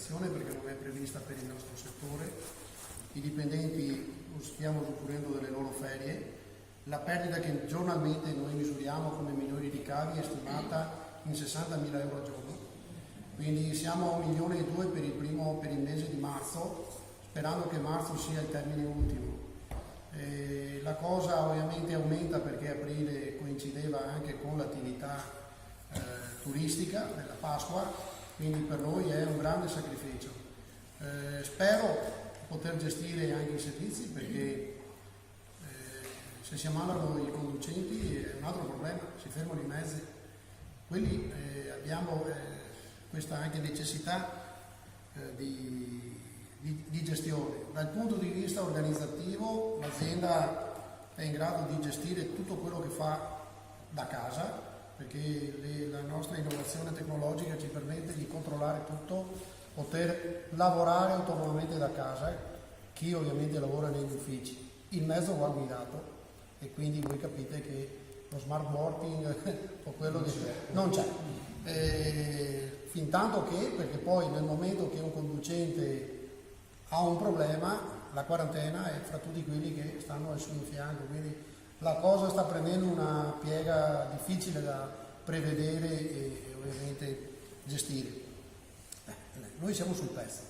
integrazione perché non è prevista per il nostro settore, i dipendenti stiamo usufruendo delle loro ferie, la perdita che giornalmente noi misuriamo come minori ricavi è stimata in 60.000 euro al giorno, quindi siamo a 1,2 milioni per il mese di marzo, sperando che marzo sia il termine ultimo. La cosa ovviamente aumenta perché aprile coincideva anche con l'attività turistica della Pasqua, quindi per noi è un grande sacrificio. Spero poter gestire anche i servizi perché se si ammalano i conducenti è un altro problema, si fermano i mezzi. Quindi abbiamo questa anche necessità di gestione. Dal punto di vista organizzativo l'azienda è in grado di gestire tutto quello che fa da casa, perché la nostra innovazione tecnologica ci permette di controllare tutto, poter lavorare autonomamente da casa, chi ovviamente lavora negli uffici. Il mezzo va guidato e quindi voi capite che lo smart working o quello che non c'è. Fin tanto che, perché poi nel momento che un conducente ha un problema, la quarantena è fra tutti quelli che stanno al suo fianco, quindi la cosa sta prendendo una piega difficile da prevedere e ovviamente gestire. Noi siamo sul pezzo.